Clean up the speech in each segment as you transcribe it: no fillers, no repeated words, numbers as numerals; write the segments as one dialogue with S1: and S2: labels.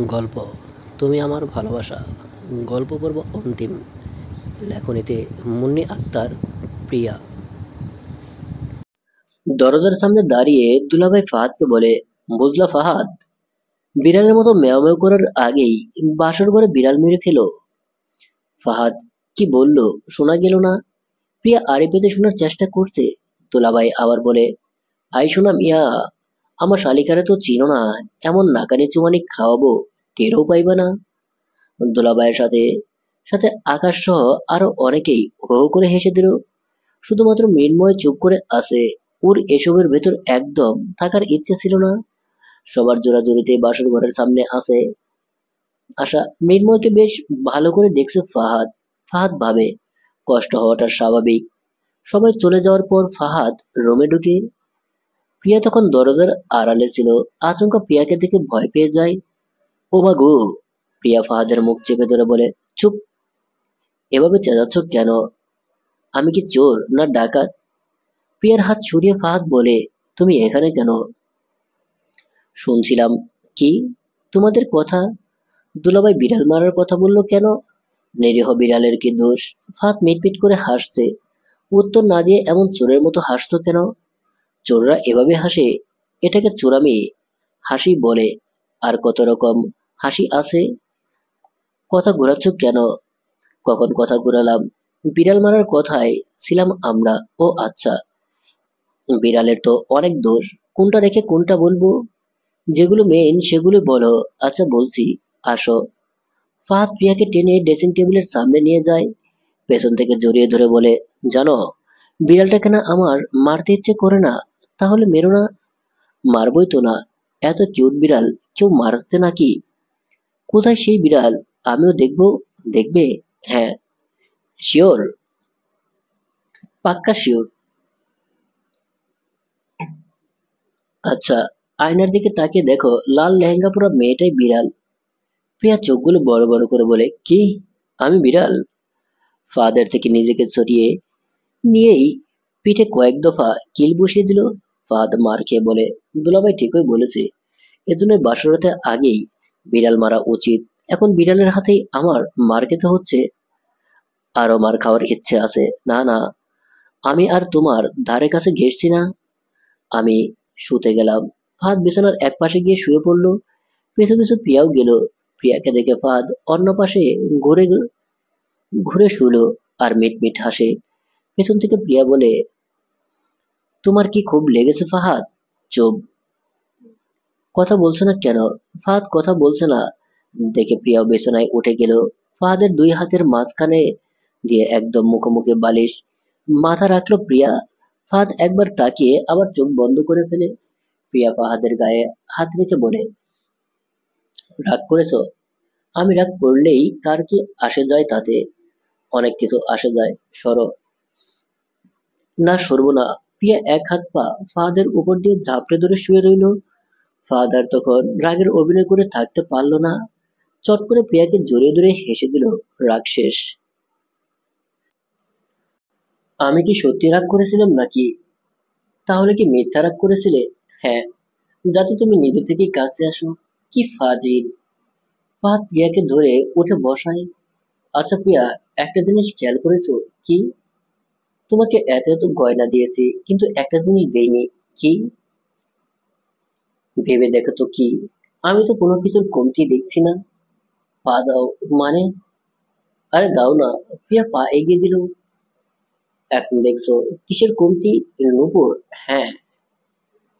S1: গল্প তুমি আমার ভালোবাসা গল্প পর্ব অন্তিম। লেখনীতে মুন্নি আক্তার, প্রিয়া। দরজার সামনে দাঁড়িয়ে দুলাভাই ফাহাদকে বলে, বুঝলা ফাহাদ, বিড়ালের মতো মেও মেও করার আগেই বাসর ঘরে বিড়াল মেরে ফেলো। ফাহাদ কি বলল শোনা গেল না। প্রিয়া আড়ি পেতে শোনার চেষ্টা করছে। দুলাভাই আবার বলে, আই শোনা মিয়া, আমার শালিকারে তো চিনো না, এমন নাকানি চুমানি খাওয়াবো, টেরও পাইবে না। দুলাভাইয়ের সাথে সাথে আকাশ সহ আরো অনেকেই হো হো করে হেসে দিল। শুধুমাত্র মৃন্ময় চুপ করে আছে। ওর এসবের ভেতর একদম থাকার ইচ্ছে ছিল না। সবার জোরাজুরিতে বাসর ঘরের সামনে আসা মৃন্ময়কে বেশ ভালো করে দেখছে ফাহাদ। ফাহাদ ভাবে কষ্ট হওয়াটা স্বাভাবিক। সবাই চলে যাওয়ার পর ফাহাদ রুমে ঢুকে। প্রিয়া তখন দরজার আড়ালে ছিল। আচমকা প্রিয়াকে দেখে ভয় পেয়ে যায়। ও মা গো! প্রিয়া ফাহাদের মুখ চেপে ধরে বলে, চুপ, এভাবে চেঁচাচ্ছ কেন? আমি কি চোর না ডাকাত? প্রিয়ার হাত সরিয়ে ফাহাদ বলে, তুমি এখানে কেন? শুনছিলাম। কি? তোমাদের কথা। দুলাভাই বিড়াল মারার কথা বললো কেন? নিরীহ বিড়ালের কি দোষ? ফাহাদ মিটমিট করে হাসছে। উত্তর না দিয়ে এমন চোরের মতো হাসছো কেন? চোররা এভাবে হাসে, এটাকে চোরামি হাসি বলে। আর কত রকম হাসি আছে। কথা ঘোরাচ্ছ কেন? কখন কথা ঘুরালাম? বিড়াল মারার কথায় ছিলাম আমরা। ও আচ্ছা, বিড়ালের তো অনেক দোষ, কোনটা রেখে কোনটা বলবো? যেগুলো মেইন সেগুলো বলো। আচ্ছা বলছি, আসো। ফাহাদ প্রিয়াকে টেনে ড্রেসিং টেবিলের সামনে নিয়ে যায়। পেছন থেকে জড়িয়ে ধরে বলে, জানো, বিড়ালটাকে না আমার মারতে ইচ্ছে করে না। তাহলে মেরো না। মারবই তো না, এত কিউট বিড়াল কেউ মারতে নাকি? কোথায় সেই বিড়াল? আমিও দেখবো। দেখবে? হ্যাঁ, শিওর, পাক্কা শিওর। আচ্ছা, আয়নার দিকে তাকিয়ে দেখো লাল লেহেঙ্গা পরা মেয়েটাই বিড়াল। প্রিয়া চোখগুলো বড় বড় করে বলে, কি? আমি বিড়াল? ফাদার থেকে নিজেকে সরিয়ে নিয়েই পিঠে কয়েক দফা কিল বসিয়ে দিল। ফাদ মার খেয়ে বলে, দুলাভাই ঠিকই বলেছে, এজন্যই বাসরাতে আগেই বিড়াল মারা উচিত। এখন বিড়ালের হাতেই আমার মার খেতে হচ্ছে। আরো মার খাওয়ার ইচ্ছে আছে। না না, আমি আর তোমার ধারে কাছে ঘেসছি না। আমি শুতে গেলাম। ফাহাদ বিছানার এক পাশে গিয়ে শুয়ে পড়লো। পিছু পিছু প্রিয়াও গেল। প্রিয়াকে দেখে ফাহাদ অন্য পাশে ঘুরে ঘুরে শুলো আর মিট মিট হাসে। পেছন থেকে প্রিয়া বলে, তোমার কি খুব লেগেছে ফাহাদ? চুপ, কথা বলছো না কেন? ফাহাদ কথা বলছে না দেখে প্রিয়াও বিছানায় উঠে গেল। ফাহাদের দুই হাতের মাঝখানে দিয়ে একদম মুখোমুখি বালিশ মাথা রাখলো প্রিয়া। ফাহাদ একবার তাকিয়ে আবার চোখ বন্ধ করে ফেলে। প্রিয়া ফাহাদের গায়ে হাত রেখে বলে, রাগ করেছো? আমি রাগ করলেই কার কি আসে যায় তাতে? অনেক কিছু আসে যায়। সরো। না, সরবো না। প্রিয়া এক হাত পা ফাহাদের উপর দিয়ে ঝাঁপড়ে ধরে শুয়ে রইল। ফাহাদ আর তখন রাগের অভিনয় করে থাকতে পারল না। চট করে প্রিয়াকে জড়িয়ে ধরে হেসে দিল। রাগ শেষ। আমি কি সত্যি রাগ করেছিলাম নাকি? তাহলে কি মিথ্যা রাগ করেছিলে? হ্যাঁ, যাতে তুমি নিজে থেকেই কাছে আসো। কি ফাজিল! ফাহাদ প্রিয়াকে ধরে উঠে বসায়। আচ্ছা প্রিয়া, একটা জিনিস খেয়াল করেছো? কি? তোমাকে এত এত গয়না দিয়েছি, কিন্তু একটা জিনিস দেইনি। কি? ভেবে দেখো তো কি? আমি তো কোনো কিছুর কমতি দেখছি না। পা দাও। মানে? আরে দাও না। প্রিয়া পা এগিয়ে দিল। এখন দেখছো কিসের কমতি? নূপুর? হ্যাঁ।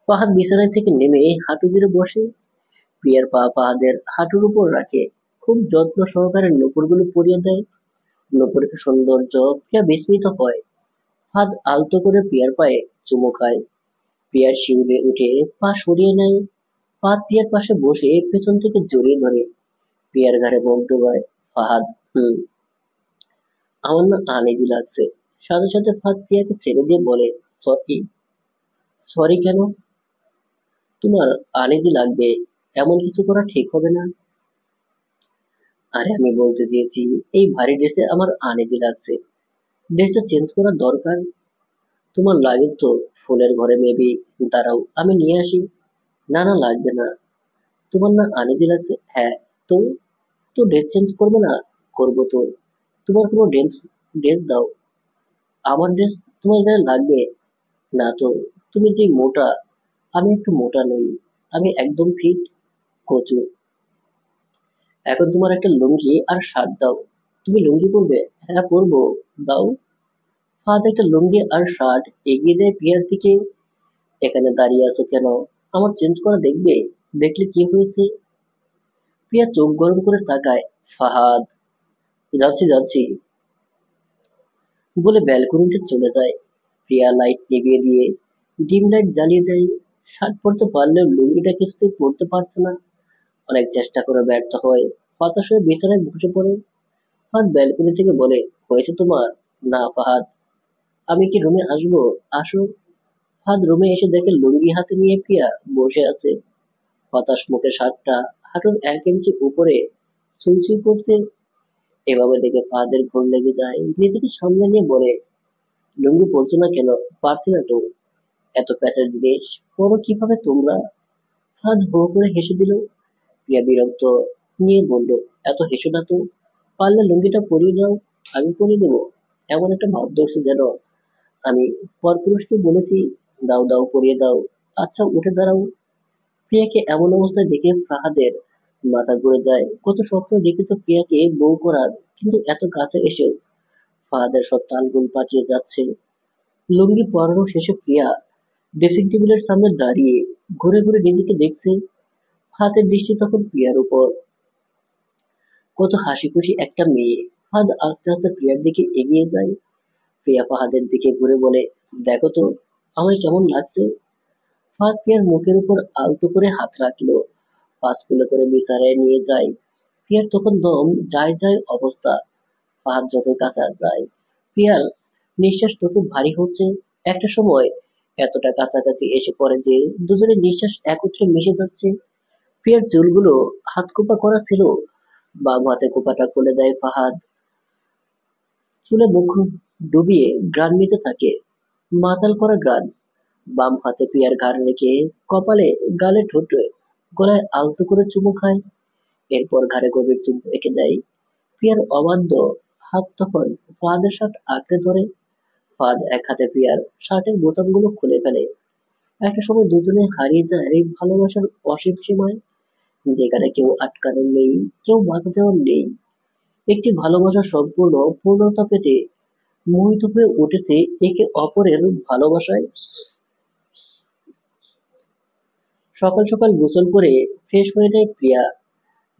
S1: ফাহাদ বিছানায় থেকে নেমে হাঁটু গেড়ে বসে। প্রিয়ার পা ফাহাদের হাঁটুর উপর রাখে। খুব যত্ন সহকারে নূপুরগুলো পরিয়ে দেয়। নূপুরের সৌন্দর্য প্রিয়া বিস্মিত হয়। ফাহাদ আলতো করে প্রিয়ার পায়ে চুমু খায়। প্রিয়ার শিউরে উঠে পা সরিয়ে নেয়। ফাহাদ প্রিয়ার পাশে বসে পেছন থেকে জড়িয়ে ধরে। প্রিয়ার ঘাড়ে মুখ ডোবায়। ফাহাদ, হুম, আমার না আনইজি লাগছে। সাথে সাথে ফাহাদ প্রিয়াকে ছেড়ে দিয়ে বলে, সরি। সরি কেন? তোমার আনইজি লাগবে এমন কিছু করা ঠিক হবে না। আরে আমি বলতে চেয়েছি, এই ভারী ড্রেসে আমার আনইজি লাগছে। ড্রেসটা চেঞ্জ করা দরকার। তোমার লাগেজ তো ফুলের ঘরে মেবি। দাঁড়াও, আমি নিয়ে আসি। না না, লাগবে না। তোমার না আনইজি লাগছে? হ্যাঁ। তো তো ড্রেস চেঞ্জ করবে না? করবো তো। তোমার কোনো ড্রেস ড্রেস দাও। আমার ড্রেস তোমার গায়ে লাগবে না তো। তুমি যে মোটা, আমি একটু মোটা নই। আমি একদম ফিট, কচু। এখন তোমার একটা লুঙ্গি আর শার্ট দাও। তুমি লুঙ্গি পরবে? হ্যাঁ পরবো। দাও। ফাহাদ একটা লুঙ্গি আর শার্ট এগিয়ে দেয় প্রিয়ার দিকে। এখানে দাঁড়িয়ে আছো কেন? আমার চেঞ্জ করা দেখবে? দেখলে কি হয়েছে? প্রিয়া চোখ গরম করে তাকায়। ফাহাদ, যাচ্ছি যাচ্ছি বলে ব্যালকনিতে চলে যায়। প্রিয়া লাইট নিভিয়ে দিয়ে ডিম লাইট জ্বালিয়ে দেয়। শার্ট পরতে পারলেও লুঙ্গিটা কিছুতেই পরতে পারছে না। অনেক চেষ্টা করে ব্যর্থ হয়। হতাশ হয়ে বিছানায় বসে পড়ে। ফাহাদ ব্যালকনি থেকে বলে, হয়েছে তোমার? না ফাহাদ, আমি কি রুমে আসবো? আসো। ফাহাদ রুমে এসে দেখে লুঙ্গি হাতে নিয়ে প্রিয়া বসে আছে। হতাশ মুখে শার্টটা হাঁটুর 1 ইঞ্চি উপরে ছুঁই ছুঁই করছে। এভাবে দেখে ফাহাদের ঘুম লেগে যায়। নিজেকে সামনে নিয়ে বলে, লুঙ্গি পরছো না কেন? পারছি না তো। এত প্যাঁচার জিনিস পরো কিভাবে তোমরা? ফাহাদ হো করে হেসে দিল। প্রিয়া বিরক্ত নিয়ে বলল, এত হেসো না তো। পারলে লুঙ্গিটা পরিয়ে দাও, আমি পরিয়ে দেবো। এমন একটা ভাব ধরছে যেন আমি পরপুরুষকে বলেছি। দাও দাও পরিয়ে দাও। আচ্ছা উঠে দাঁড়াও। প্রিয়াকে এমন অবস্থায় দেখে ফাহাদের মাথা ঘুরে যায়। কত স্বপ্ন দেখেছে প্রিয়াকে বউ করার, কিন্তু এত কাছে এসে ফাহাদের সব তালগোল পাকিয়ে যাচ্ছে। লুঙ্গি পরানো শেষে প্রিয়া ড্রেসিং টেবিলের সামনে দাঁড়িয়ে ঘুরে ঘুরে নিজেকে দেখছে। হাতের দৃষ্টি তখন প্রিয়ার উপর। কত হাসি খুশি একটা মেয়ে। ফাহাদ আস্তে আস্তে প্রিয়ার দিকে এগিয়ে যায়। প্রিয়া ফাহাদের দিকে ঘুরে বলে, দেখো তো আমায় কেমন লাগছে। ফাহাদ প্রিয়ার মুখের উপর আলতো করে হাত রাখলো। পা স্কুলে করে বিছানায় নিয়ে যায়। প্রিয়ার তখন দম যায় যায় অবস্থা। ফাহাদ যতই কাছে যায়, প্রিয়ার নিঃশ্বাস তত ভারী হচ্ছে। একটা সময় এতটা কাছাকাছি এসে পড়ে যে দুজনের নিঃশ্বাস একত্রে মিশে যাচ্ছে। প্রিয়ার চুলগুলো হাত কোপা করা ছিল। বাম হাতে কোপাটা খুলে দেয় ফাহাদ। চুলে মুখ ডুবিয়ে ঘ্রাণ নিতে থাকে। মাতাল করা ঘ্রাণ। বাম হাতে প্রিয়ার ঘাড় রেখে কপালে, গালে, ঠোঁটে, গলায় আলতো করে চুমু খায়। এরপর ঘাড়ে গভীর চুমু এঁকে দেয়। প্রিয়ার অবাধ্য হাত তখন ফাহাদের শার্ট আঁকড়ে ধরে। ফাহাদ এক হাতে প্রিয়ার শার্টের বোতামগুলো খুলে ফেলে। একটা সময় দুজনে হারিয়ে যায় এই ভালোবাসার অসীম সীমায়, যেখানে কেউ আটকানোর নেই, কেউ বাধা দেওয়ার নেই। একটি ভালোবাসা সম্পূর্ণ পূর্ণতা পেতে মোহিত হয়ে উঠেছে একে অপরের ভালোবাসায়। সকাল সকাল গোসল করে ফ্রেশ হয়ে নেয় প্রিয়া।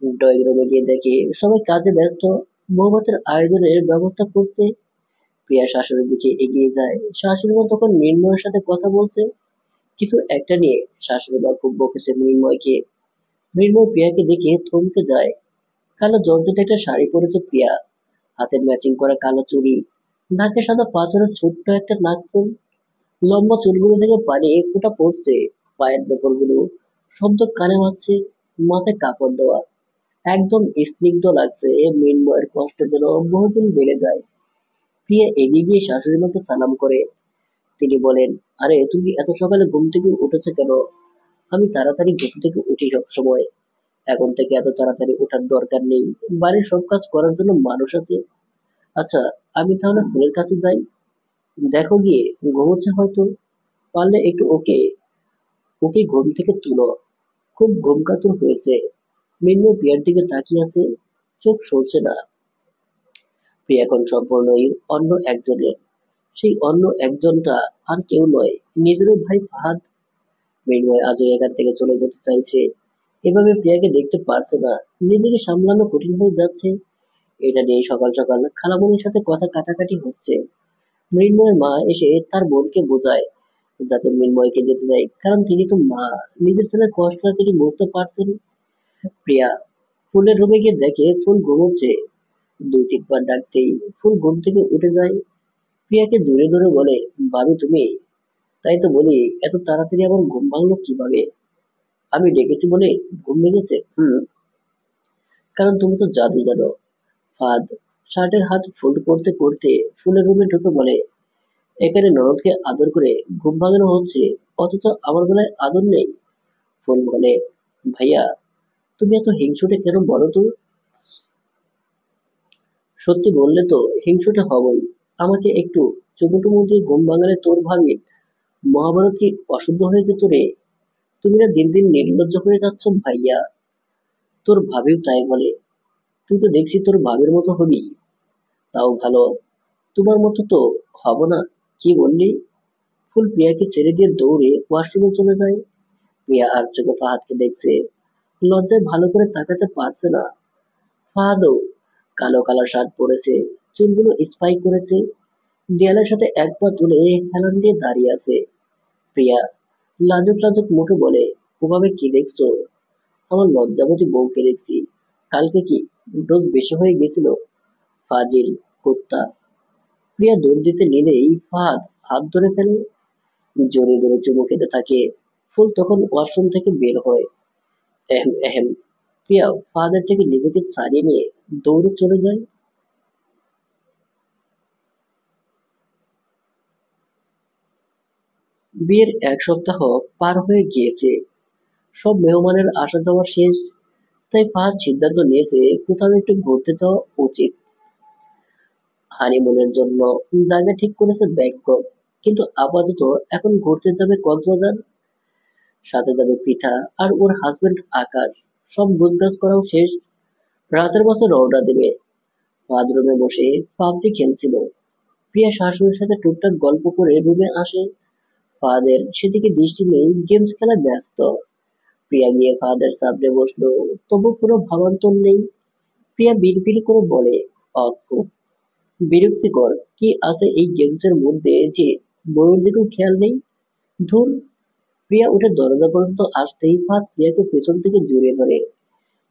S1: ড্রয়িং রুমে গিয়ে দেখে সবাই কাজে ব্যস্ত। বৌভাতের আয়োজনের ব্যবস্থা করছে। প্রিয়া শাশুড়ির দিকে এগিয়ে যায়। শাশুড়ি মা তখন মৃন্ময়ের সাথে কথা বলছে কিছু একটা নিয়ে। শাশুড়ি মা খুব বকেছে মৃন্ময়কে। মৃন্ময় প্রিয়াকে দেখে থমকে যায়। কালো জর্জেট একটা শাড়ি পরেছে প্রিয়া। হাতে ম্যাচিং করা কালো চুড়ি। নাকে সাদা পাথরের ছোট্ট একটা নাকফুল। লম্বা চুলগুলো থেকে পানি ফোঁটা পড়ছে। পায়ের নখগুলো শব্দ কানে বাজছে। মাথায় কাপড় দেওয়া। একদম স্নিগ্ধ লাগছে। মৃন্ময়ের কষ্ট যেন বহুগুণ বেড়ে যায়। প্রিয়া এগিয়ে গিয়ে শাশুড়ি মাকে সালাম করে। তিনি বলেন, আরে তুমি এত সকালে ঘুম থেকে উঠেছো কেন? আমি তাড়াতাড়ি ঘুম থেকে উঠি সব সময়। এখন থেকে এত তাড়াতাড়ি ওঠার দরকার নেই। বাড়ির সব কাজ করার জন্য মানুষ আছে। আচ্ছা, আমি তাহলে ফুলের কাছে যাই। দেখো গিয়ে, ঘুমোচ্ছে হয়তো। পারলে একটু ওকে ওকে ঘুম থেকে তুলো। খুব ঘুম কাতুর হয়েছে। মৃন্ময় প্রিয়ার দিকে তাকিয়ে আছে। চোখ সরছে না। প্রিয়া এখন সম্পূর্ণই অন্য একজনের। সেই অন্য একজনটা আর কেউ নয়, নিজেরই ভাই ফাহাদ। মৃন্ময় আজও এখান থেকে চলে যেতে চাইছে। এভাবে প্রিয়াকে দেখতে পারছে না। নিজেকে সামলানো কঠিন হয়ে যাচ্ছে। এটা নিয়ে সকাল সকাল খালামণির সাথে কথা কাটাকাটি হচ্ছে। মৃন্ময়ের মা এসে তার বোনকে বোঝায় যাতে মৃন্ময়কে যেতে দেয়, কারণ তিনি তো মা। নিজের ছেলের কষ্টটা তিনি বুঝতে পারছেন। প্রিয়া ফুলের রুমে গিয়ে দেখে ফুল ঘুমোচ্ছে। 2-3 বার ডাকতেই ফুল ঘুম থেকে উঠে যায়। প্রিয়াকে জোরে ধরে বলে, ভাবি তুমি? তাই তো বলি, এত তাড়াতাড়ি আমার ঘুম ভাঙলো কিভাবে? আমি ডেকেছি বলে ঘুম ভেঙেছে? কারণ তুমি তো জাদু জানো। ফাঁদ শার্টের হাত ফোল্ড করতে করতে ফুলের রুমে ঢুকে বলে, এখানে ননদকে আদর করে ঘুম ভাঙানো হচ্ছে, অথচ আমার বেলায় আদর নেই। ফুল বলে, ভাইয়া তুমি এত হিংসুটে কেন বলো তো? সত্যি বললে তো হিংসুটে হবই। আমাকে একটু চুমুটুমু দিয়ে ঘুম ভাঙালে তোর ভাবির মহাভারত কি অশুদ্ধ হয়ে যেত রে? তুমি না দিন দিন নির্লজ্জ হয়ে যাচ্ছ ভাইয়া। তোর ভাবিও তাই বলে। তুই তো দেখছি তোর ভাবির মতো হবি। তাও ভালো, তোমার মতো তো হব না। কি বললি? ফুল প্রিয়াকে ছেড়ে দিয়ে দৌড়ে ওয়াশরুমে চলে যায়। প্রিয়া আর চোখে ফাহাদকে দেখছে, লজ্জায় ভালো করে তাকাতে পারছে না। ফাহাদও কালো কালার শার্ট পরেছে, চুলগুলো স্পাইক করেছে, দেয়ালের সাথে এক পা তুলে হেলান দিয়ে দাঁড়িয়ে আছে। প্রিয়া লাজুক লাজুক মুখে বলে, ওভাবে কি দেখছো? আমার লজ্জাবতী বউকে দেখছি। কালকে কি ডোজ বেশি হয়ে গেছিল? ফাজিল কুত্তা। প্রিয়া দৌড় দিতে নিলেই ফাহাদ হাত ধরে ফেলে, জোরে জোরে চুমু খেতে থাকে। ফুল তখন ওয়াশরুম থেকে বের হয়। এহেম এহেম। প্রিয়া ফাহাদের থেকে নিজেকে ছাড়িয়ে নিয়ে দৌড়ে চলে যায়। বিয়ের 1 সপ্তাহ পার হয়ে গিয়েছে। সব মেহমানের আসা যাওয়া শেষ। তাই ফাহাদ সিদ্ধান্ত নিয়েছে কোথাও একটু ঘুরতে যাওয়া উচিত। হানিমুনের জন্য জায়গা ঠিক করেছে ব্যাংকক, কিন্তু আপাতত এখন ঘুরতে যাবে কক্সবাজার। সাথে যাবে পিঠা আর ওর হাজবেন্ড আকাশ। সব গোছগাছ করাও শেষ। রাতের বাসে রওনা দেবে। ফাহাদ রুমে বসে পাবজি খেলছিল। প্রিয়া শাশুড়ির সাথে টুকটাক গল্প করে রুমে আসে। ফাহাদের সেদিকে দৃষ্টি নেই, গেমস খেলায় ব্যস্ত। প্রিয়া গিয়ে ফাহাদের সামনে বসলো, তবু কোনো ভাবান্তর নেই। প্রিয়া বিড়বিড় করে বলে, অদ্ভুত, বিরক্তিকর কি আছে এই গেমসের মধ্যে যে বউয়ের দিকেও খেয়াল নেই। ধুর। প্রিয়া উঠে দরজা পর্যন্ত আসতেই ফাহাদ প্রিয়াকে পেছন থেকে জড়িয়ে ধরে।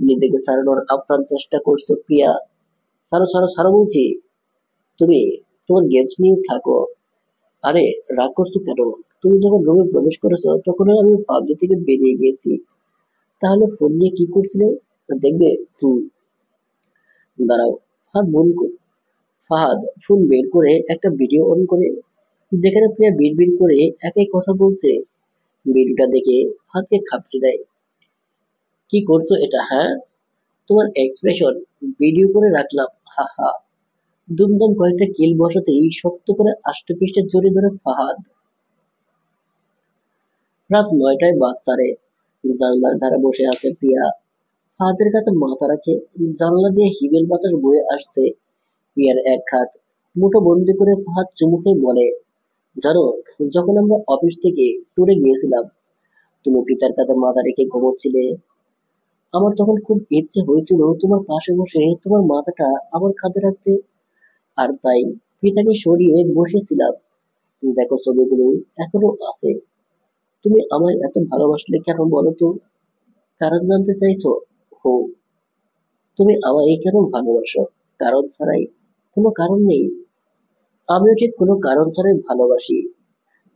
S1: নিজেকে ছাড়ানোর আপ্রাণ চেষ্টা করছে প্রিয়া। ছাড়ো ছাড়ো ছাড়ো বলছি। তুমি তোমার গেমস নিয়ে থাকো। আরে, রাগ করছো কেন? তুমি যখন রুমে প্রবেশ করেছো তখনই আমি পাবজি থেকে বেরিয়ে গিয়েছি। তাহলে ফোন নিয়ে কি করছিলে? দেখবে। হুম। দাঁড়াও। ফাহাদ ফাহাদ ফোন বের করে একটা ভিডিও অন করে, যেখানে প্রিয়া বিড়বিড় করে একই কথা বলছে। ভিডিওটা দেখে ফাহাদকে খাপড়ে দেয়। কি করছো এটা, হ্যাঁ? তোমার এক্সপ্রেশন ভিডিও করে রাখলাম, হা হা। দুমদাম কয়েকটা কিল বসাতেই শক্ত করে আষ্টেপৃষ্টে জড়িয়ে ধরে ফাহাদ। রাত 9টায় বাস ছাড়ে। জানলার ধারে বসে আছে প্রিয়া। ফাহাদের কাছে মাথা রাখে। জানলা দিয়ে হিমেল বাতাস বয়ে আসছে। প্রিয়ার এক হাত মুঠো বন্দি করে ফাহাদ চুমু খেয়ে বলে, জানো, যখন আমরা অফিস থেকে ট্যুরে গিয়েছিলাম, তুমি পিতার কাঁধে মাথা রেখে ঘুমোচ্ছিলে। আমার তখন খুব ইচ্ছে হয়েছিল তোমার পাশে বসে তোমার মাথাটা আমার কাঁধে রাখতে। আর তাই পিতাকে সরিয়ে বসেছিলাম। দেখো ছবিগুলো এখনো আছে। তুমি আমায় এত ভালোবাসলে কেন বলো তো? কারণ জানতে চাইছো? হো। তুমি আমায় কেন ভালোবাসো? কারণ ছাড়াই? কোনো কারণ নেই। আমিও ঠিক কোনো কারণ ছাড়াই ভালোবাসি।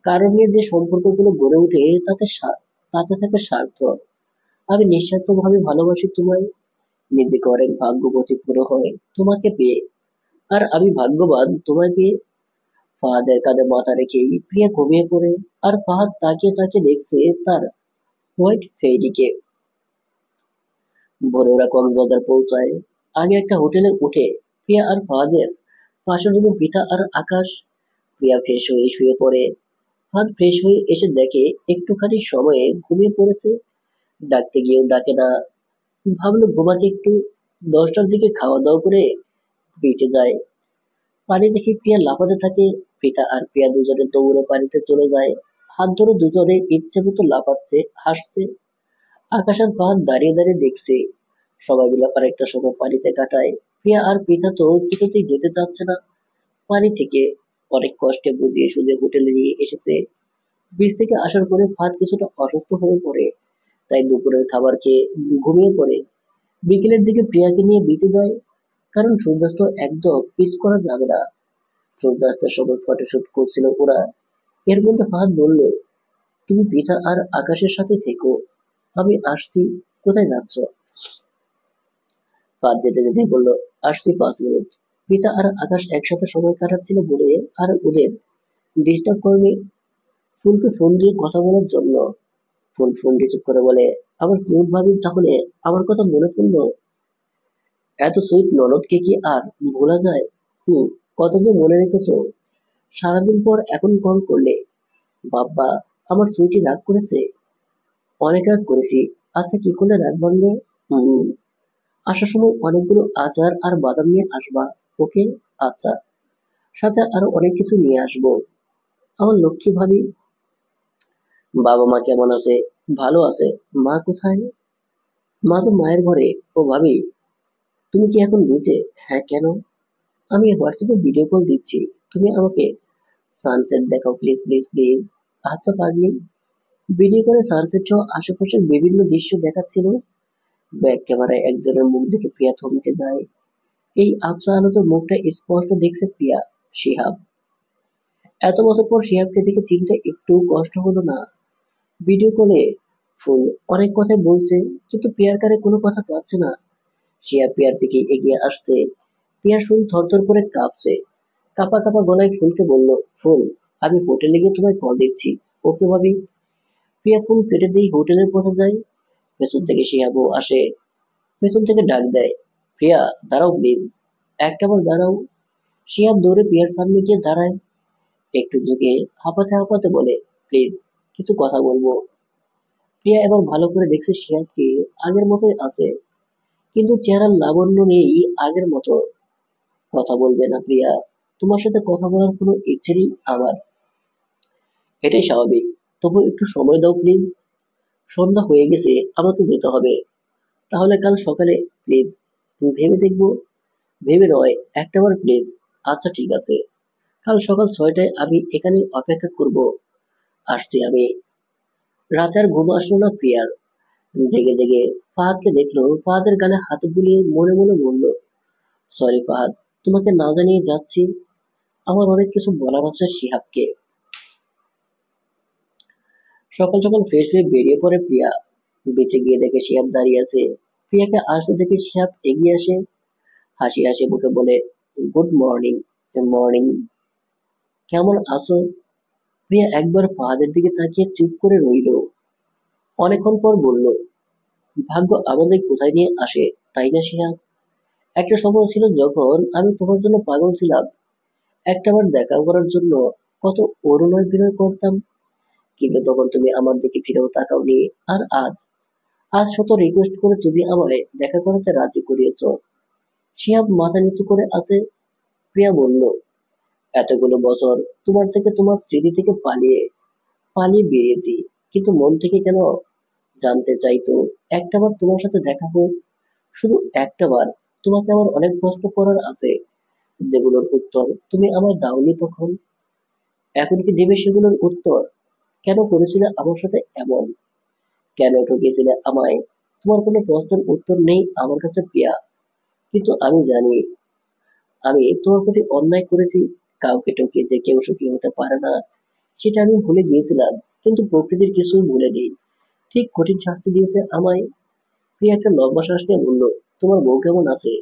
S1: কারণ নিয়ে যে সম্পর্কগুলো গড়ে ওঠে তাতে থাকে স্বার্থ। আমি নিঃস্বার্থভাবে ভালোবাসি তোমায়। নিজেকে অনেক ভাগ্যবতী পুরো হয় তোমাকে পেয়ে। আর আমি ভাগ্যবান তোমায় পেয়ে। ফাহাদের কাঁধে মাথা রেখেই প্রিয়া ঘুমিয়ে পড়ে। আর ফাহাদ তাকিয়ে তাকিয়ে দেখছে তার হোয়াইট ফেরিকে। ভোরে ওরা কক্সবাজার পৌঁছায়। আগে একটা হোটেলে উঠে প্রিয়া আর ফাহাদের পাশের রুমে পিতা আর আকাশ। প্রিয়া ফ্রেশ হয়ে শুয়ে পড়ে। ফাহাদ ফ্রেশ হয়ে এসে দেখে একটুখানি সময়ে ঘুমিয়ে পড়েছে। ডাকতে গিয়েও ডাকে না। ভাবলো ঘুমাকে একটু। 10টার দিকে খাওয়া দাওয়া করে বেঁচে যায়। পানি দেখে প্রিয়া লাফাতে থাকে। পিতা আর প্রিয়া দুজনে দৌড়ে পানিতে চলে যায়। হাত ধরে দুজনে ইচ্ছে মতো লাফাচ্ছে, হাসছে। আকাশ আর ফাহাদ দাঁড়িয়ে দাঁড়িয়ে দেখছে। সবাই মিলে অনেকটা সময় পানিতে কাটায়। প্রিয়া আর পিতা তো কিছুতেই যেতে চাচ্ছে না পানি থেকে। অনেক কষ্টে বুঝিয়ে সুঝে হোটেলে নিয়ে এসেছে। বিচ থেকে আসার পরে ফাহাদ কিছুটা অসুস্থ হয়ে পড়ে। তাই দুপুরের খাবার খেয়ে ঘুমিয়ে পড়ে। বিকেলের দিকে প্রিয়াকে নিয়ে বিচে যায়। কারণ সূর্যাস্ত একদম পিছ করা যাবে না। সূর্যাস্তের সময় ফটোশুট করছিল ওরা। এর মধ্যে ফাহাদ বলল, তুমি পিতা আর আকাশের সাথে থেকো, আমি আসছি। কোথায় যাচ্ছ? ফাহাদ যেতে যেতে বলল, আসছি 5 মিনিট। পিতা আর আকাশ একসাথে সময় কাটাচ্ছিল বলে আর ওদের ডিস্টার্ব করেনি ফুলকে ফোন দিয়ে কথা বলার জন্য। ফুল ফোন রিসিভ করে বলে, আমার কিউট ভাবি তাহলে আমার কথা মনে পড়লো? এত সুইট ননদকে কি আর ভোলা যায়? হুম, কত যে মনে রেখেছো। সারাদিন পর এখন কল করলে। বাব্বা, আমার সুইটি রাগ করেছে? অনেক রাগ করেছি। আচ্ছা, কি করলে রাগ ভাঙবে? হুম, আসার সময় অনেকগুলো আচার আর বাদাম নিয়ে আসবা। ওকে? আচ্ছা। সাথে আরো অনেক কিছু নিয়ে আসবো। আমার লক্ষ্মী ভাবি। বাবা মা কেমন আছে? ভালো আছে। মা কোথায়? মা তো মায়ের ঘরে। ও ভাবি, তুমি কি এখন বেঁচে? হ্যাঁ, কেন? আমি হোয়াটসঅ্যাপে ভিডিও কল দিচ্ছি। তুমি আমাকে সানসেট দেখাও প্লিজ প্লিজ প্লিজ। আচ্ছা পাগলি। ভিডিও করে সানসেট সহ আশেপাশের বিভিন্ন দৃশ্য দেখাচ্ছিল। ব্যাক ক্যামেরায় একজনের মুখ দেখে প্রিয়া থমকে যায়। এই আবছা আলোতে মুখটা স্পষ্ট দেখছে প্রিয়া। শিহাব। এত বছর পর শিহাবকে দেখে চিনতে একটু কষ্ট হলো না। ভিডিও কলে ফুল অনেক কথাই বলছে, কিন্তু প্রিয়ার কানে কোনো কথা যাচ্ছে না। শিহাব প্রিয়ার দিকে এগিয়ে আসছে। প্রিয়ার শরীর থরথর করে কাঁপছে। কাঁপা কাঁপা গলায় ফুলকে বলল, ফুল, আমি হোটেলে গিয়ে তোমায় কল দিচ্ছি। ওকে ভাবি। প্রিয়া ফোন কেটে দিয়ে হোটেলের পথে যায়। পেছন থেকে শিহাবও আসে। পেছন থেকে ডাক দেয়, প্রিয়া দাঁড়াও প্লিজ, একটাবার দাঁড়াও। শিহাব দৌড়ে প্রিয়ার সামনে গিয়ে দাঁড়ায়। একটু ঝুঁকে হাঁপাতে হাঁপাতে বলে, প্লিজ কিছু কথা বলবো। প্রিয়া এবার ভালো করে দেখছে শিহাবকে। আগের মতোই আছে, কিন্তু চেহারার লাবণ্য নেই আগের মতো। কথা বলবে না প্রিয়া? তোমার সাথে কথা বলার কোনো ইচ্ছে নেই আমার। এটাই স্বাভাবিক। তবু একটু সময় দাও প্লিজ। সন্ধ্যা হয়ে গেছে, আমাকে যেতে হবে। তাহলে কাল সকালে প্লিজ। ভেবে দেখবো। ভেবে নয়, একটাবার প্লিজ। আচ্ছা ঠিক আছে। কাল সকাল 6টায় আমি এখানে অপেক্ষা করব। আসছি আমি। রাতে আর ঘুম আসলো না প্রিয়ার। জেগে জেগে ফাহাদকে দেখলো। ফাহাদের গালে হাত বুলিয়ে মনে মনে বলল, সরি ফাহাদ, তোমাকে না জানিয়ে যাচ্ছি। আমার অনেক কিছু বলার আছে শিহাবকে। সকাল সকাল ফ্রেশ হয়ে বেরিয়ে পড়ে প্রিয়া। বেঁচে গিয়ে দেখে শিহাব দাঁড়িয়ে আছে। প্রিয়াকে আসতে দেখে শিহাব এগিয়ে আসে। হাসি হাসি মুখে বলে, গুড মর্নিং। মর্নিং। কেমন আছো? প্রিয়া একবার ফাহাদের দিকে তাকিয়ে চুপ করে রইল। অনেকক্ষণ পর বলল, ভাগ্য আমাদের কোথায় নিয়ে আসে, তাই না শিহাব? একটা সময় ছিল যখন আমি তোমার জন্য পাগল ছিলাম। একটাবার দেখা করার জন্য কত অরুণয় বিনয় করতাম। কিন্তু তখন তুমি আমার দিকে ফিরেও তাকাওনি। আর আজ, আজ শত রিকোয়েস্ট করে তুমি আমায় দেখা করাতে রাজি করিয়েছো। শিহাব মাথা নিচু করে আছে। প্রিয়া বলল, এতগুলো বছর তোমার থেকে, তোমার স্মৃতি থেকে পালিয়ে পালিয়ে বেরিয়েছি, কিন্তু মন থেকে কেন জানতে চাইতো। একটাবার তোমার সাথে দেখা হোক, শুধু একটাবার। তোমাকে আমার অনেক প্রশ্ন করার আছে, যেগুলোর উত্তর তুমি আমায় দাওনি তখন। এখন কি দেবে সেগুলোর উত্তর? কেন করেছিলে আমার সাথে এমন? কেন ঠকিয়েছিলে আমায়? তোমার কোনো প্রশ্নের উত্তর নেই আমার কাছে প্রিয়া। কিন্তু আমি জানি আমি তোমার প্রতি অন্যায় করেছি। কাউকে ঠকিয়ে যে কেউ সুখী হতে পারে না, সেটা আমি ভুলে গিয়েছিলাম। কিন্তু প্রকৃতির কিছু ভুলে নেই। ঠিক কঠিন শাস্তি দিয়েছে আমায়। প্রিয়া একটা লম্বা শ্বাস নিয়ে বলল, তোমার বউ কেমন আছে?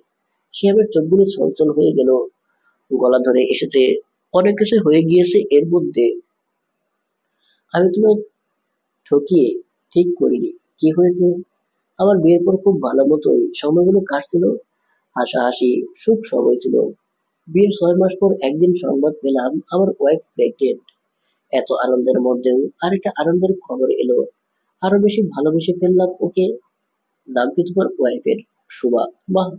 S1: শিহাবের চোখগুলো ছলছল হয়ে গেল। গলা ধরে এসেছে। অনেক কিছু হয়ে গিয়েছে এর মধ্যে। আমি তোমায় ঠকিয়ে ঠিক করিনি। কি হয়েছে? আমার বিয়ের পর খুব ভালো মতোই সময়গুলো কাটছিল। হাসাহাসি, সুখ সবই ছিল। বিয়ের 6 মাস পর একদিন সংবাদ পেলাম আমার ওয়াইফ প্রেগনেন্ট। এত আনন্দের মধ্যেও আরেকটা আনন্দের খবর এলো। আরো বেশি ভালোবেসে ফেললাম ওকে। নাম কি তোমার ওয়াইফের? সুমা। বাহ,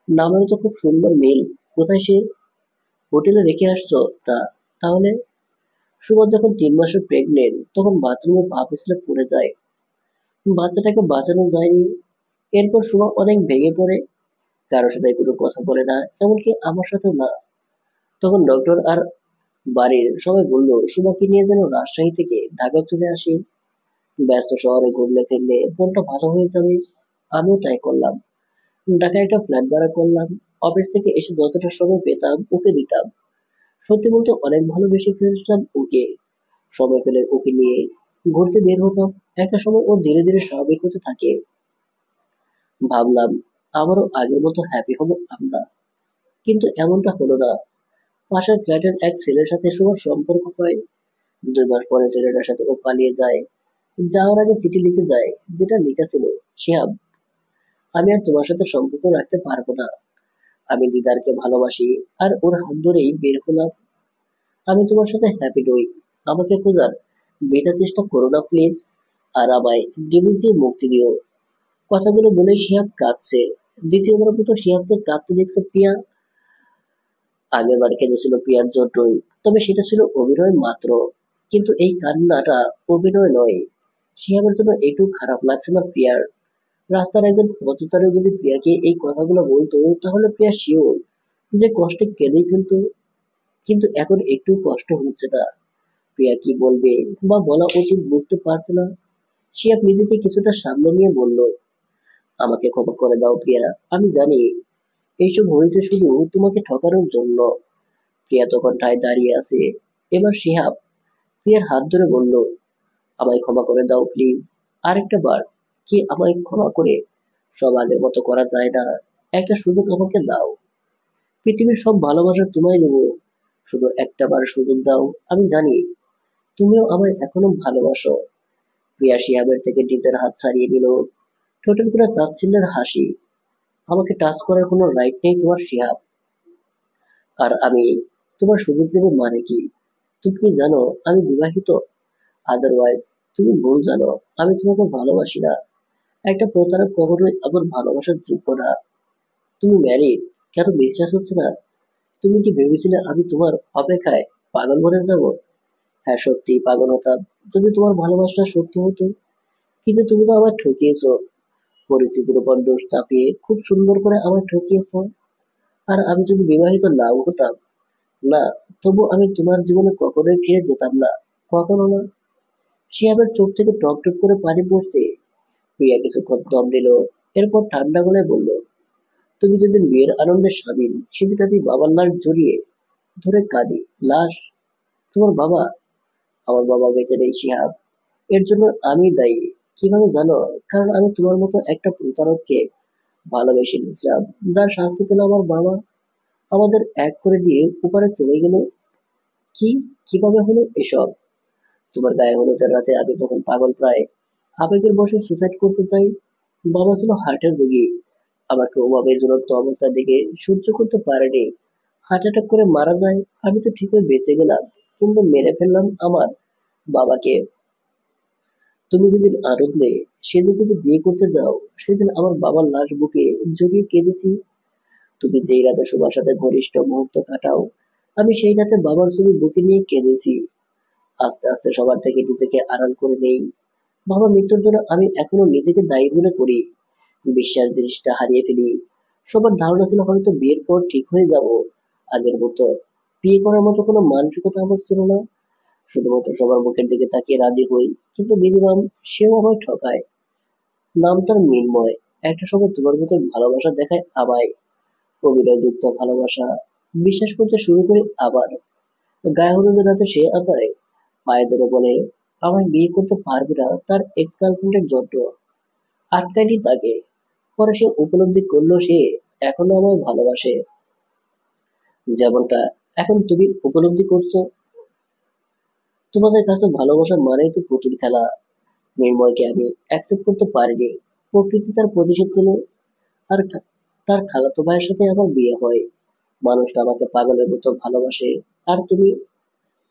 S1: নামের তো খুব সুন্দর মিল। কোথায় সে? হোটেলে রেখে আসছো তা? তাহলে? সুমা যখন 3 মাসের প্রেগনেন্ট তখন বাথরুমে পা পিছলে পড়ে যায়। বাচ্চাটাকে বাঁচানো যায়নি। এরপর সুমা অনেক ভেঙে পড়ে। কারোর সাথে কোনো কথা বলে না, এমনকি আমার সাথেও না। তখন ডক্টর আর বাড়ির সবাই বলল সুমাকে নিয়ে যেন রাজশাহী থেকে ঢাকায় চলে আসি। ব্যস্ত শহরে ঘুরলে ফিরলে মনটা ভালো হয়ে যাবে। আমিও তাই করলাম। ঢাকায় একটা ফ্ল্যাট ভাড়া করলাম। অফিস থেকে এসে যতটা সময় পেতাম ওকে দিতাম। সত্যি বলতে অনেক ভালোবেসে ফেলেছিলাম ওকে। সময় পেলে ওকে নিয়ে ঘুরতে বের হতাম। একটা সময় ও ধীরে ধীরে স্বাভাবিক হতে থাকে। ভাবলাম আবারও আগের মতো হ্যাপি হব আমরা। কিন্তু এমনটা হলো না। পাশের ফ্ল্যাটের এক ছেলের সাথে সুমার সম্পর্ক হয়। 2 মাস পরে ছেলেটার সাথে ও পালিয়ে যায়। যাওয়ার আগে চিঠি লিখে যায়, যেটা লেখা ছিল, শিহাব, আমি আর তোমার সাথে সম্পর্ক রাখতে পারবো না। আমি দিদারকে ভালোবাসি, আর ওর হাত ধরেই বের হলাম। আমি তোমার সাথে হ্যাপি নই। আমাকে খোঁজার বেটা চেষ্টা করো না প্লিজ, আর আমায় ডিভোর্স দিয়ে মুক্তি দিও। কথাগুলো বলে শিহাব কাঁদছে। দ্বিতীয়বার মতো শিহাবকে কাঁদতে দেখছে প্রিয়া। আগেরবার কেঁদেছিল প্রিয়ার জন্যই, তবে সেটা ছিল অভিনয় মাত্র। কিন্তু এই কান্নাটা অভিনয় নয়। শিহাবের জন্য একটু খারাপ লাগছে না প্রিয়ার। রাস্তার একজন পথচারী যদি প্রিয়াকে এই কথাগুলো বলতো, তাহলে প্রিয়া শিওর যে কষ্টে কেঁদেই ফেলতো। কিন্তু এখন একটু কষ্ট হচ্ছে না। প্রিয়া কি বলবে বা বলা উচিত বুঝতে পারছে না। শিহাব নিজেকে কিছুটা সামনে নিয়ে বলল, আমাকে ক্ষমা করে দাও প্রিয়া। আমি জানি এইসব হয়েছে শুধু তোমাকে ঠকানোর জন্য। প্রিয়া তখন ঠায় দাঁড়িয়ে আছে। এবার শিহাব প্রিয়ার হাত ধরে বলল, আমায় ক্ষমা করে দাও প্লিজ। আরেকটা বার কি আমায় ক্ষমা করে সব আগের মতো করা যায় না? একটা সুযোগ আমাকে দাও। পৃথিবীর সব ভালোবাসা তোমায় দেবো, শুধু একটা বার সুযোগ দাও। আমি জানি তুমিও আমায় এখনো ভালোবাসো। প্রিয়া শিহাবের থেকে নিজের হাত ছাড়িয়ে নিল। ঠোঁটের উপরে তাচ্ছিল্যের হাসি। আমাকে টাচ করার কোনো রাইট নেই তোমার, শিহাব। আর আমি তোমার সুযোগ দেবো মানে কি? তুমি কি জানো আমি বিবাহিত? আদারওয়াইজ তুমি ভুল জানো। আমি তোমাকে ভালোবাসি না। একটা প্রতারক কখনোই আমার ভালোবাসার যোগ্য না। তুমি ম্যারিড, কেন বিশ্বাস হচ্ছে না? তুমি কি ভেবেছিলে আমি তোমার অপেক্ষায় পাগল বনে যাব? হ্যাঁ, সত্যি পাগল হতাম যদি তোমার ভালোবাসাটা সত্যি হতো। কিন্তু তুমি তো আমায় ঠকিয়েছো। পরিচিতির উপর দোষ চাপিয়ে খুব সুন্দর করে আমায় ঠকিয়েছো। আর আমি যদি বিবাহিত নাও হতাম, না, তবু আমি তোমার জীবনে কখনোই ফিরে যেতাম না। কখনো না। শিহাবের চোখ থেকে টপ টপ করে পানি পড়ছে। প্রিয়া কিছুক্ষণ দম নিল। এরপর ঠান্ডা গলায় বলল, তুমি যেদিন বিয়ের আনন্দে সামিল, সেদিন আমি বাবার লাশ জড়িয়ে ধরে কাঁদি। লাশ? তোমার বাবা? আমার বাবা বেঁচে নেই শিহাব। এর জন্য আমি দায়ী। কিভাবে জানো? কারণ আমি তোমার মতো একটা প্রতারককে ভালোবেসে নিয়েছিলাম, যার শাস্তি পেল আমার বাবা। আমাদের এক করে দিয়ে ওপারে চলে গেল। কি? কিভাবে হলো এসব? তোমার গায়ে হলুদের রাতে আমি তখন পাগল প্রায়। আবেগের বশে সুসাইড করতে চাই। বাবা ছিল হার্টের রোগী। আমাকে ওভাবে ঝুলন্ত অবস্থায় দেখে সহ্য করতে পারেনি। হার্ট অ্যাটাক করে মারা যায়। আমি তো ঠিকই বেঁচে গেলাম, কিন্তু মেরে ফেললাম আমার বাবাকে। তুমি যেদিন আনন্দে সেদিন যে বিয়ে করতে যাও, সেদিন আমার বাবার লাশ বুকে জড়িয়ে কেঁদেছি। তুমি যেই রাতে সবার সাথে ঘনিষ্ঠ মুহূর্ত কাটাও, আমি সেই রাতে বাবার ছবি বুকে নিয়ে কেঁদেছি। আস্তে আস্তে সবার থেকে নিজেকে আড়াল করে নেই। বাবার মৃত্যুর জন্য আমি এখনো নিজেকে দায়ী মনে করি। বিশ্বাস জিনিসটা হারিয়ে ফেলি। সবার ধারণা ছিল হয়তো বিয়ের পর ঠিক হয়ে যাব। আগের মতো বিয়ে করার মতো কোনো মানসিকতা আমার ছিল না। শুধুমাত্র সবার মুখের দিকে তাকিয়ে রাজি হই। কিন্তু মিনিমাম সেও আমায় ঠকায়। নাম তার মৃন্ময়। একটা সময় তোমার মতো ভালোবাসা দেখায় আমায়, অভিনয়যুক্ত ভালোবাসা। বিশ্বাস করতে শুরু করি আবার। গায়ে হলুদের রাতে সে আমায় পায়ে ধরে বলে আমায় বিয়ে করতে পারবে না তার এক্স গার্লফ্রেন্ডের জন্য। আটকায়নি তাকে। পরে সে উপলব্ধি করলো সে এখনো আমায় ভালোবাসে, যেমনটা এখন তুমি উপলব্ধি করছো। তোমাদের কাছে ভালোবাসা মানেই তো পুতুল খেলা। মৃন্ময়কে আমি অ্যাকসেপ্ট করতে পারিনি। প্রকৃতি তার প্রতিশোধ নিল। আর তার খালাতো ভাইয়ের সাথে আমার বিয়ে হয়। মানুষটা আমাকে পাগলের মতো ভালোবাসে। আর তুমি?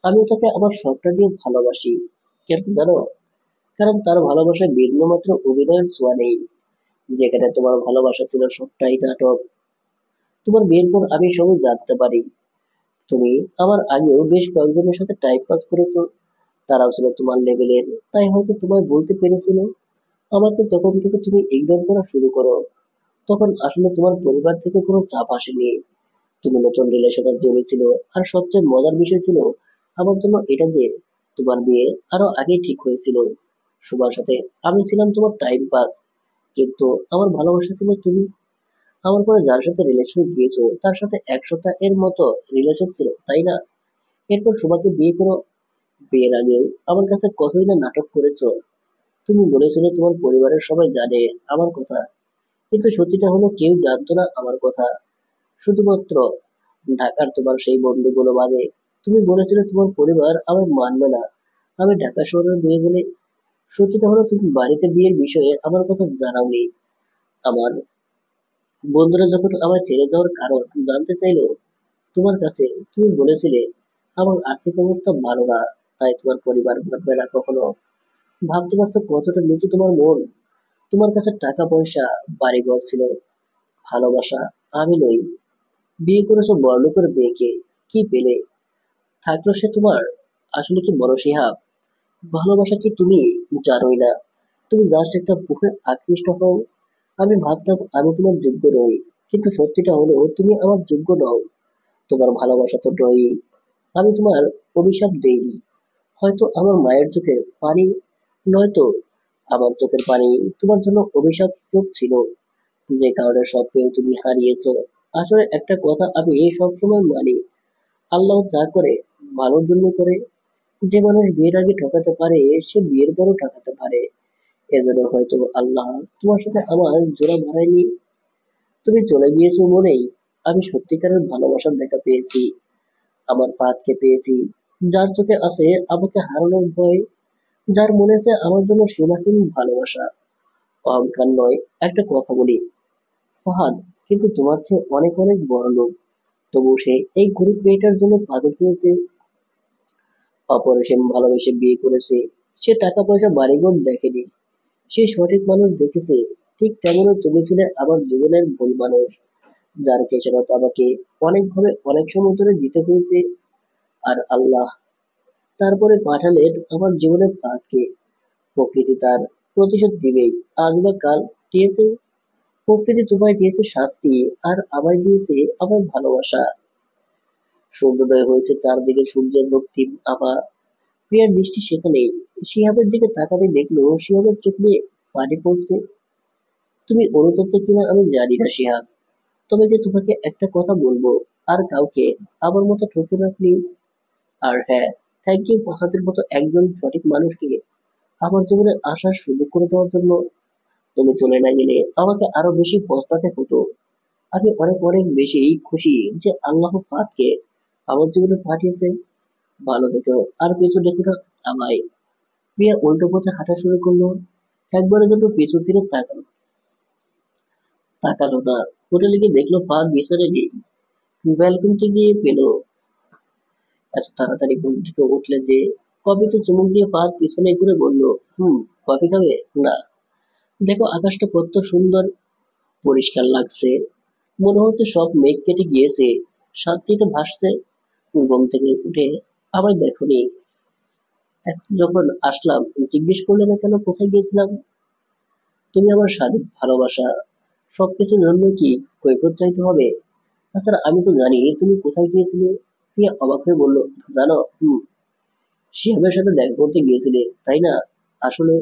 S1: আমিও তাকে আমার সবটা দিয়ে ভালোবাসি। কেন জানো? কারণ তার ভালোবাসায় বিন্দুমাত্র অভিনয়ের ছোঁয়া নেই। যেখানে তোমার ভালোবাসা ছিল সবটাই নাটক। তোমার বিয়ের পর আমি সবই জানতে পারি। তুমি আমার আগেও বেশ কয়েকজনের সাথে টাইম পাস করেছো। তারাও ছিল তোমার লেভেলের। তাই হয়তো তোমায় বলতে পেরেছিল। আমাকে যখন থেকে তুমি ইগনোর করা শুরু করো, তখন আসলে তোমার পরিবার থেকে কোনো চাপ আসেনি। তুমি নতুন রিলেশনে জড়িয়েছিল। আর সবচেয়ে মজার বিষয় ছিল আমার জন্য এটা যে তোমার বিয়ে আরো আগে ঠিক হয়েছিল সুমার সাথে। আমি ছিলাম তোমার টাইম পাস, কিন্তু আমার ভালোবাসা ছিল তুমি। আমার পরে যার সাথে রিলেশনে গিয়েছো তার সাথে 1 সপ্তাহ এর মতো রিলেশন ছিল, তাই না? এরপর সুমাকে বিয়ে করো। বিয়ের আগেও আমার কাছে কতই না নাটক করেছো। তুমি বলেছিলে তোমার পরিবারের সবাই জানে আমার কথা, কিন্তু সত্যিটা হলো কেউ জানতো না আমার কথা। শুধুমাত্র ঢাকার তোমার সেই বন্ধুগুলো বাদে। তুমি বলেছিলে তোমার পরিবার আমায় মানবে না। আমি ঢাকা শহরের মেয়ে বলে সত্যিটা হলো তুমি বাড়িতে বিয়ের বিষয়ে আমার কথা জানাওনি। আমার বন্ধুরা যখন আমার ছেড়ে যাওয়ার কারণ জানতে চাইলো তোমার কাছে, তুমি বলেছিলে আমার আর্থিক অবস্থা ভালো না, তাই তোমার পরিবার ভাববে না কখনো। ভাবতে পারছো কতটা নিচু তোমার মন? তোমার কাছে টাকা পয়সা, বাড়িঘর ছিল, ভালোবাসা। আমি নই। বিয়ে করেছো বড়লোকের মেয়েকে, কি পেলে? থাকলো সে তোমার? আসলে কি বড় শিহাব, ভালোবাসা কি তুমি জানোই না? তুমি জাস্ট একটা বুকে আকৃষ্ট হও। আমি ভাবতাম আমি তোমার যোগ্য নই, কিন্তু সত্যিটা হলো তুমি আমার যোগ্য নও। তোমার ভালোবাসা তো নয়। আমি তোমার অভিশাপ দেইনি। হয়তো আমার মায়ের চোখের পানি, নয়তো আমার চোখের পানি তোমার জন্য অভিশাপ রূপ ছিল, যে কারণে সব পেয়ে তুমি হারিয়েছো। আসলে একটা কথা আমি সব সময় মানি, আল্লাহ যা করে ভালোর জন্য করে। যে মানুষ বিয়ের আগে ঠকাতে পারে, সে বিয়ের পরও ঠকাতে পারে। এজন্য হয়তো আল্লাহ তোমার সাথে আমার জোড়া বাড়ায়নি। তুমি চলে গিয়েছো বলেই আমি সত্যিকারের ভালোবাসার দেখা পেয়েছি। আমার পাতকে পেয়েছি, যার চোখে আছে আমাকে হারানোর ভয়, যার মনে আছে আমার জন্য সীমাহীন ভালোবাসা। অহংকার নয়। একটা কথা বলি ফাহাদ, কিন্তু তোমার চেয়ে অনেক অনেক বড় লোক, তবু সে এই গরিব মেয়েটার জন্য পাগল হয়েছে। অপরিসীম ভালোবেসে বিয়ে করেছে। সে টাকা পয়সা বাড়িঘর দেখেনি, সে সঠিক মানুষ দেখেছে। ঠিক তেমনই তুমি ছিলে আমার জীবনের ভুল মানুষ, যার খেসারত আমাকে অনেকভাবে অনেক সময় ধরে দিতে হয়েছে। আর আল্লাহ তারপরে পাঠালেন আমার জীবনের ফাঁদকে। প্রকৃতি তার প্রতিশোধ দিবেই, আজ বা কাল। দিয়েছে প্রকৃতি, তোমায় দিয়েছে শাস্তি, আর আমায় দিয়েছে আমার ভালোবাসা। সূর্যোদয় হয়েছে, চারদিকে সূর্যের রক্তিম আভা। প্রিয়ার দৃষ্টি সেখানেই। শিহাবের দিকে তাকাতে দেখলো শিহাবের চোখ দিয়ে পানি পড়ছে। তুমি অনুতপ্ত কিনা আমি জানি না শিহাব, তবে যে তোমাকে একটা কথা বলবো, আর কাউকে আমার মতো ঠকো না প্লিজ। আর হ্যাঁ, থ্যাংক ইউ ফাহাদের মতো একজন সঠিক মানুষকে আমার জীবনে আসার সুযোগ করে দেওয়ার জন্য। তুমি চলে না গেলে আমাকে আরো বেশি পস্তাতে হতো। আমি অনেক অনেক বেশি খুশি যে আল্লাহ পাককে আমার জীবনে পাঠিয়েছে। ভালো দেখো আর পিছু দেখো না আমায়। প্রিয়া উল্টো পথে হাঁটা শুরু করলো। একবারের জন্য পিছু ফিরে তাকালো না। হোটেলে গিয়ে দেখলো পাক বিছানায় নেই। ব্যালকনিতে গিয়ে পেলো এত তাড়াতাড়ি ঘুম থেকে উঠলে যে। কবিতা চুমুক দিয়ে পাক পিছনে ঘুরে বলল, কফি খাবে? না। দেখো আকাশটা কত সুন্দর, পরিষ্কার লাগছে। মনে হচ্ছে সব মেঘ কেটে গিয়েছে, শান্তিতে ভাসছে। ঘুম থেকে উঠে আবার দেখোনি? এখন যখন আসলাম জিজ্ঞেস করলে না কেন কোথায় গিয়েছিলাম? তুমি আমার স্বাধীন ভালোবাসা, সবকিছুর জন্য কি কৈফিয়ত চাইতে হবে? তাছাড়া আমি তো জানি তুমি কোথায় গিয়েছিলে। প্রিয়া অবাক হয়ে বলল, জানো? শিহাবের সাথে দেখা করতে গিয়েছিলে, তাই না? আসলে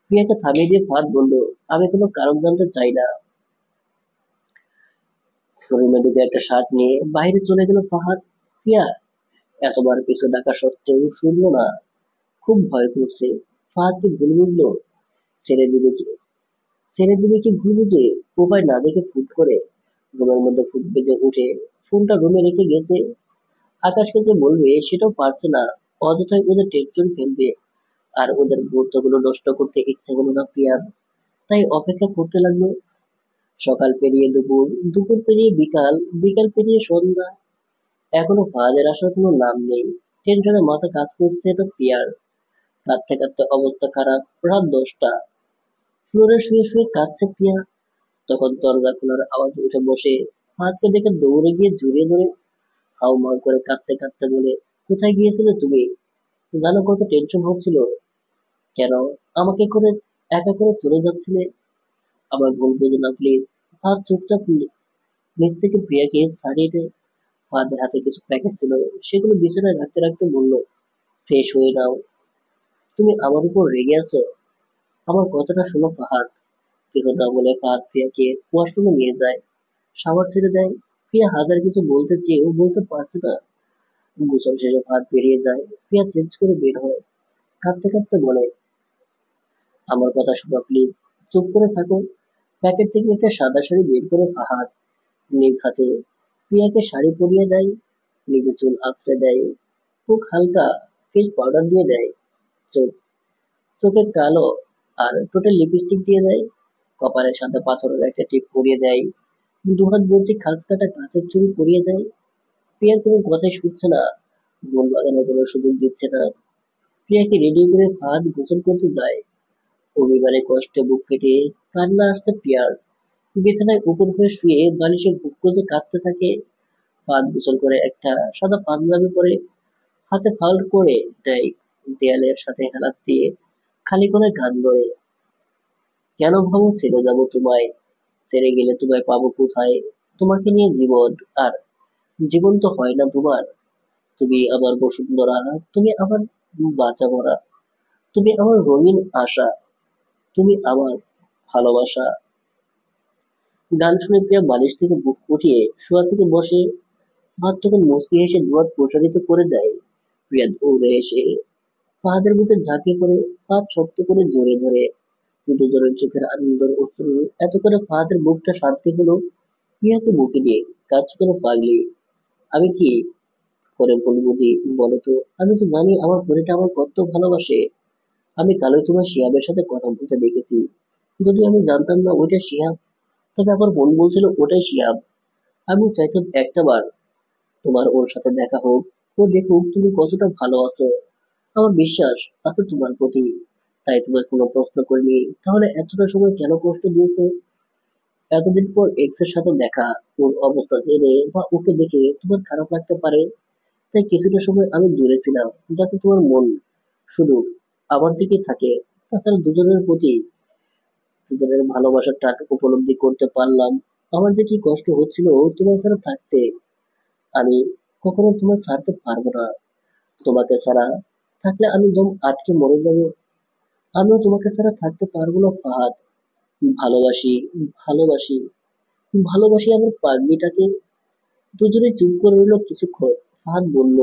S1: প্রিয়াকে থামিয়ে দিয়ে ফাহাদ বলল, আমি কোনো কারণ জানতে চাই না। রুমে ঢুকে একটা শার্ট নিয়ে বাইরে চলে গেল ফাহাদ। প্রিয়া এতবার পিছু ডাকা সত্ত্বেও শুনলো না। খুব ভয় করছে। ফাহাদকে ভুল বুঝলো, ছেড়ে দিবে কি, ছেড়ে দিবে কি ভুল বুঝে। উপায় না দেখে ফুট করে রুমের মধ্যে ফুট বেজে উঠে ফোনটা রুমে রেখে গেছে। আকাশকে যে বলবে সেটাও পারছে না। অযথাই ওদের টেনশন ফেলবে, আর ওদের মুহূর্তগুলো নষ্ট করতে ইচ্ছে হলো না প্রিয়ার। তাই অপেক্ষা করতে লাগলো। সকাল পেরিয়ে দুপুর, দুপুর পেরিয়ে বিকাল, বিকাল পেরিয়ে সন্ধ্যা। এখনো ফাহাদের আসার কোনো নাম নেই। টেনশনে মাথা কাজ করছে না প্রিয়ার। কাঁদতে কাঁদতে অবস্থা খারাপ। রাত 10টা। ফ্লোরে শুয়ে শুয়ে কাঁদছে প্রিয়া। তখন দরজা খোলার আওয়াজ উঠে বসে ফাহাদকে দেখে দৌড়ে গিয়ে জড়িয়ে ধরে হাউমাউ করে কাঁদতে কাঁদতে বলে, কোথায় গিয়েছিলে তুমি? জানো কত টেনশন হচ্ছিল? কেন আমাকে করে একা করে চলে যাচ্ছিলে? আমার ভুল বুঝো না প্লিজ। ফাহাদ চুপচাপ নিচ থেকে প্রিয়াকে ছাড়িয়ে দেয়। ফাহাদের হাতে কিছু প্যাকেট ছিল, সেগুলো বিছানায় রাখতে রাখতে বলল, ফ্রেশ হয়ে নাও। তুমি আমার উপর রেগে আছো? আমার কথাটা শোনো ফাহাদ। কিছু না বলে ফাহাদ প্রিয়াকে ওয়াশরুমে নিয়ে যায়, শাওয়ার ছেড়ে দেয়। প্রিয়া হাজার কিছু বলতে চেয়েও বলতে পারছে না। গোসল শেষে ফাহাদ বেরিয়ে যায়। প্রিয়া চেঞ্জ করে বের হয়, কাঁদতে কাঁদতে বলে, আমার কথা শোনো প্লিজ, চুপ করে থাকো। প্যাকেট থেকে একটা সাদা শাড়ি বের করে ফাহাদ নিজ হাতে প্রিয়াকে শাড়ি পরিয়ে দেয়। নিজে চুল আঁচড়ে দেয়, খুব হালকা ফেস পাউডার দিয়ে দেয়। চোখ চোখে কালো আর ঠোঁটে লিপস্টিক দিয়ে দেয়, কপালের সাথে পাথরের একটা টিপ পরিয়ে দেয়, দুহাত ভর্তি খাঁজ কাটা কাঁচের চুড়ি পরিয়ে দেয়। প্রিয়ার কোনো কথাই শুনছে না, মন বাগানোর কোনো সুযোগ দিচ্ছে না। প্রিয়াকে রেডি করে ফাহাদ গোসল করতে যায়। অভিমানে কষ্টে বুক ফেটে কান্না আসছে প্রিয়ার। বিছানায় উপর হয়ে শুয়ে বালিশে বুক করে কাঁদতে থাকে। ফাহাদ গোসল করে একটা সাদা পাঞ্জাবি পরে হাতে ফাউল করে দেয়, দেয়ালের সাথে হেলান দিয়ে খালি কোণে গান ধরে। কেন ভাবো ছেড়ে যাবো তোমায়, ছেড়ে গেলে তোমায় পাবো কোথায়, তোমাকে নিয়ে জীবন, আর জীবন তো হয় না তোমার। তুমি আমার বসুন্ধরা, তুমি আমার বাঁচা মরা, তুমি আমার রঙিন আশা, তুমি আমার ভালোবাসা। গান শুনে প্রিয়া বালিশ থেকে বুক উঠিয়ে শোয়া থেকে বসে। ফাহাদ তখন মুচকি হেসে দুহাত প্রসারিত করে দেয়। প্রিয়া দৌড়ে এসে ফাহাদের বুকে ঝাঁপিয়ে পড়ে, ফাহাদ শক্ত করে জড়িয়ে ধরে। দুজনের চোখের আনন্দের অশ্রু এত করে ফাহাদের বুকটা শান্তি হলো। প্রিয়াকে বুকে নিয়ে কাজ করে পাগলি, আমি কি করে ভুল বুঝি বলো তো? আমি তো জানি আমার পরিটা আমায় কত ভালোবাসে। আমি কালই তোমার শিহাবের সাথে কথা বলতে দেখেছি। যদি আমি জানতাম না ওইটা শিহাব, তবে আমার মন বলছিল ওটাই শিহাব। আমি চাইতাম একটা বার তোমার ওর সাথে দেখা হোক, ও দেখুক তুমি কতটা ভালো আছো। আমার বিশ্বাস আছে তোমার প্রতি, তাই তোমার কোনো প্রশ্ন করিনি। তাহলে এতটা সময় কেন কষ্ট দিয়েছো? এতদিন পর এক্স এর সাথে দেখা, ওর অবস্থা জেনে বা ওকে দেখে তোমার খারাপ লাগতে পারে, তাই কিছুটা সময় আমি দূরে ছিলাম, যাতে তোমার মন শুধু আমার দিকে থাকে। তাছাড়া দুজনের প্রতি দুজনের ভালোবাসাটা উপলব্ধি করতে পারলাম। আমার যে কি কষ্ট হচ্ছিল তোমার ছাড়া থাকতে। আমি কখনো তোমায় ছাড়তে পারবো না। তোমাকে ছাড়া থাকলে আমি দম আটকে মরে যাবো। আমিও তোমাকে ছাড়া থাকতে পারবো না ফাহাদ। ভালোবাসি, ভালোবাসি, ভালোবাসি আমার পাগলিটাকে। দুজনে চুপ করে রইল কিছুক্ষণ। ফাহাদ বলল,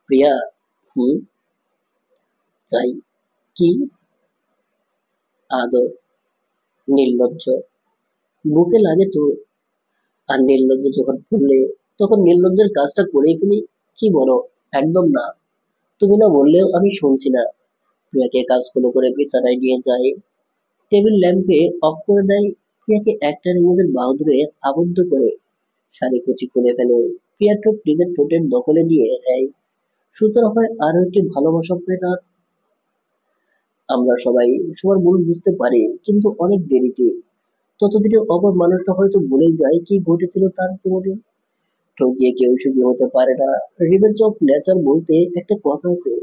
S1: প্রিয়া, হুম, চাই কি? আদর, নির্লজ্জ, বুকে লাগে তো। আর নির্লজ্জ যখন বললে, তখন নির্লজ্জের কাজটা করেই ফেলি। কি বলো? একদম না। তুমি না বললেও আমি শুনছি না। প্রিয়াকে কাজগুলো করে বিছানায় নিয়ে যায়, টেবিল ল্যাম্পে অফ করে দেয়। প্রিয়াকে একটা নিজের বাহুদুরে আবদ্ধ করে শাড়ি কুচি খুলে ফেলে। প্রিয়ার ঠোঁট নিজের ঠোঁটের দখলে নিয়ে নেয়। সুতরাং হয় আরো একটি ভালোবাসা পায় রাত। আমরা সবাই সবার ভুল বুঝতে পারি, কিন্তু অনেক দেরিতে। ততদিনে অপর মানুষটা হয়তো ভুলেই যায় কি ঘটেছিল তার জীবনে। ঠকিয়ে কেউ সুখী হতে পারে না। রিভেঞ্জ অফ নেচার বলতে একটা কথা আছে,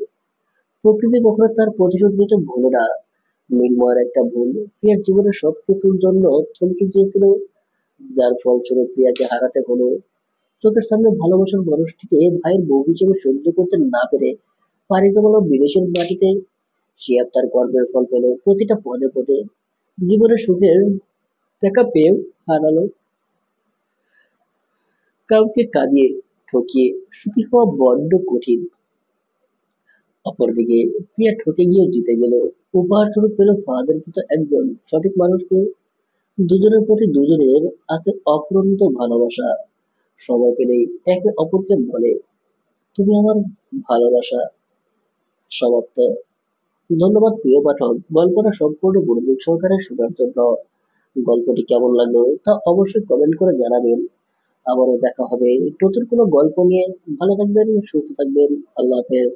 S1: প্রকৃতি কখনো তার প্রতিশোধ নিতে ভুলে না। মৃন্ময়ের একটা ভুল প্রিয়ার জীবনের সবকিছুর জন্য থমকে গিয়েছিল, যার ফলস্বরূপ প্রিয়াকে হারাতে হলো। চোখের সামনে ভালোবাসার মানুষটিকে ভাইয়ের বউ হিসেবে সহ্য করতে না পেরে পাড়ি জমালো বিদেশের মাটিতে। শিয়াব তার কর্মের ফল পেল প্রতিটা পদে পদে। জীবনের সুখের দেখা পেয়েও হারালো। কাউকে কাঁদিয়ে ঠকিয়ে সুখী হওয়া বড্ড কঠিন। অপরদিকে প্রিয়া ঠকে গিয়ে জিতে গেল। উপহার স্বরূপ পেল ফাহাদের মতো একজন সঠিক মানুষকে। দুজনের প্রতি দুজনের আছে অফুরন্ত ভালোবাসা। সময় পেলেই একে অপরকে বলে, তুমি আমার ভালোবাসা। সমাপ্ত। ধন্যবাদ প্রিয় পাঠক, গল্পটা সম্পূর্ণ মনোযোগ সহকারে শোনার জন্য। গল্পটি কেমন লাগলো তা অবশ্যই কমেন্ট করে জানাবেন। আবারও দেখা হবে নতুন কোনো গল্প নিয়ে। ভালো থাকবেন, সুস্থ থাকবেন। আল্লাহ হাফেজ।